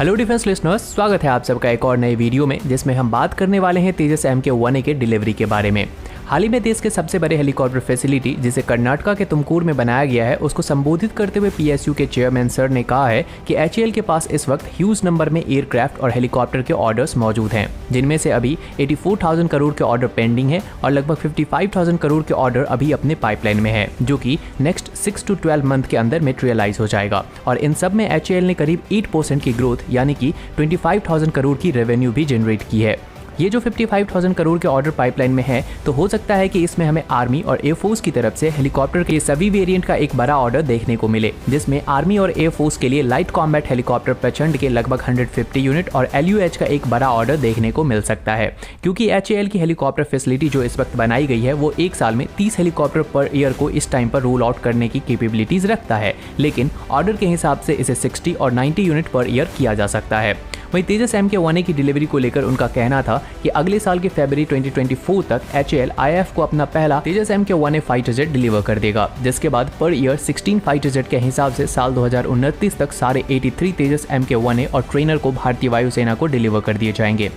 Hello defence listeners, स्वागत है आप सबका एक और नए वीडियो में जिसमें हम बात करने वाले हैं तेजस MK1A के डिलीवरी के बारे में। हाल ही में देश के सबसे बड़े हेलीकॉप्टर फैसिलिटी जिसे कर्नाटका के तुमकुर में बनाया गया है, उसको संबोधित करते हुए PSU के चेयरमैन सर ने कहा है कि HAL के पास इस वक्त ह्यूज नंबर में एयरक्राफ्ट और हेलीकॉप्टर के ऑर्डर्स मौजूद हैं, जिनमें से अभी 84,000 करोड़ के ऑर्डर पेंडिंग है और लगभग 55,000 करोड़ के ऑर्डर अभी अपने पाइपलाइन में है, जो कि नेक्स्ट 6 to 12 मंथ के अंदर मेटेरियलाइज हो जाएगा। और इन सब में HAL ने करीब 8% की ग्रोथ यानी कि 25,000 करोड़ की रेवेन्यू भी जनरेट की है। ये जो 55,000 करोड़ के ऑर्डर पाइपलाइन में है, तो हो सकता है कि इसमें हमें आर्मी और एयरफोर्स की तरफ से हेलीकॉप्टर के सभी वेरिएंट का एक बड़ा ऑर्डर देखने को मिले, जिसमें आर्मी और एयरफोर्स के लिए लाइट कॉम्बैट हेलीकॉप्टर प्रचंड के लगभग 150 यूनिट और LUH का एक बड़ा ऑर्डर देखने को मिल सकता है, क्योंकि HAL की हेलीकॉप्टर फैसिलिटी जो इस वक्त बनाई गई है वो एक साल में 30 हेलीकॉप्टर पर ईयर को इस टाइम पर रोल आउट करने की कैपेबिलिटीज रखता है, लेकिन ऑर्डर के हिसाब से इसे 60 और 90 यूनिट पर ईयर किया जा सकता है। वहीं तेजस MK1A की डिलीवरी को लेकर उनका कहना था कि अगले साल के फरवरी 2024 तक HAL IAF को अपना पहला तेजस MK1A फाइटर जेट डिलीवर कर देगा, जिसके बाद पर ईयर 16 फाइटर जेट के हिसाब से साल 2029 तक सारे 83 तेजस MK1A और ट्रेनर को भारतीय वायुसेना को डिलीवर कर दिए जाएंगे।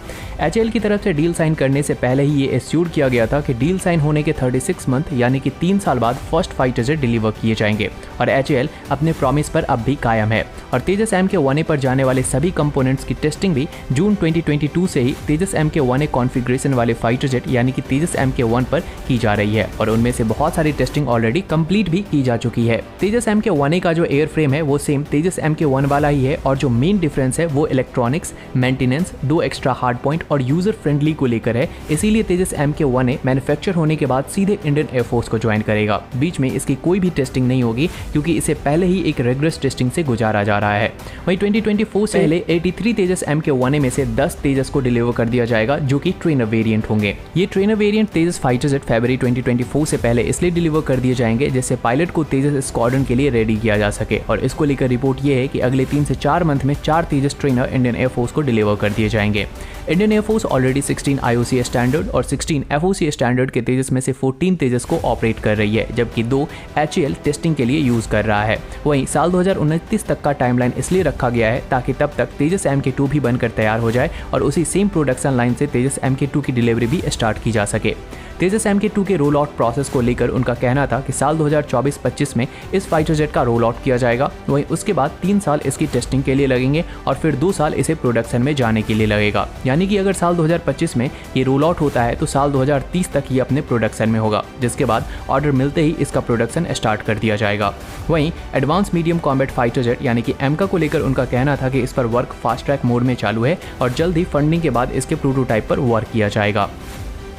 HAL की तरफ से डील साइन करने से पहले ही ये एश्योर किया गया था कि डील साइन होने के 36 मंथ यानी कि 3 साल बाद फर्स्ट फाइटर जेट डिलीवर किए जाएंगे और HAL अपने प्रॉमिस पर अब भी कायम है और तेजस MK1A पर जाने वाले सभी कंपोनेंट्स की टेस्टिंग भी जून 2022 से ही तेजस MK1A कॉन्फ़िगरेशन वाले फाइटर जेट यानी कि तेजस MK1 पर की जा रही है और उनमें से बहुत सारी टेस्टिंग ऑलरेडी कंप्लीट भी की जा चुकी है। तेजस MK1A का जो एयर फ्रेम है वो सेम तेजस MK1 वाला ही है और जो मेन डिफरेंस है वो electronics, maintenance, 2 extra hard point और यूजर फ्रेंडली को लेकर है। इसीलिए तेजस MK1A मैन्युफैक्चर होने के बाद सीधे इंडियन एयरफोर्स को ज्वाइन करेगा। बीच में इसकी कोई भी टेस्टिंग नहीं होगी क्योंकि इसे पहले ही एक रिगरस टेस्टिंग से गुजारा जा रहा है। वहीं 2024 से पहले 83 तेजस MK1A में से 10 तेजस को डिलीवर कर दिया जाएगा, जो कि ट्रेनर वेरिएंट होंगे। ये ट्रेनर वेरिएंट तेजस फाइटर जेट फरवरी 2024 से पहले इसलिए डिलीवर कर दिए जाएंगे जिससे पायलट को तेजस स्क्वाड्रन के लिए रेडी किया जा सके और इसको लेकर रिपोर्ट ये है कि अगले 3 से 4 मंथ में 4 तेजस ट्रेनर इंडियन एयरफोर्स को डिलीवर कर दिए जाएंगे। Indian air force already 16 IOC standard और 16 FOC स्टैंडर्ड के तेजस में से 14 तेजस को ऑपरेट कर रही है, जबकि 2 HAL टेस्टिंग के लिए यूज कर रहा है। वहीं साल 2029 तक का टाइमलाइन इसलिए रखा गया है ताकि तब तक तेजस MK2 भी बनकर तैयार हो जाए और उसी सेम प्रोडक्शन लाइन से तेजस MK2 की डिलीवरी भी स्टार्ट की जा सके। तेजस MK2 के रोल आउट प्रोसेस को लेकर उनका कहना था कि साल 2024-25 में इस फाइटर जेट का रोल आउट किया जाएगा। वहीं उसके बाद 3 साल इसकी टेस्टिंग के लिए लगेंगे और फिर 2 साल इसे प्रोडक्शन में जाने के लिए लगेगा, यानी कि अगर साल 2025 में ये रोल आउट होता है तो साल 2030 तक ये अपने प्रोडक्शन में होगा, जिसके बाद ऑर्डर मिलते ही इसका प्रोडक्शन स्टार्ट कर दिया जाएगा। वहीं advance medium combat fighter jet यानी कि एमका को लेकर उनका कहना था कि इस पर वर्क फास्ट ट्रैक मोड में चालू है और जल्द ही फंडिंग के बाद इसके प्रोटोटाइप पर वर्क किया जाएगा।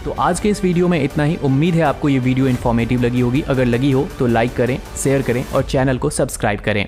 तो आज के इस वीडियो में इतना ही। उम्मीद है आपको ये वीडियो इन्फॉर्मेटिव लगी होगी। अगर लगी हो तो लाइक करें, शेयर करें और चैनल को सब्सक्राइब करें।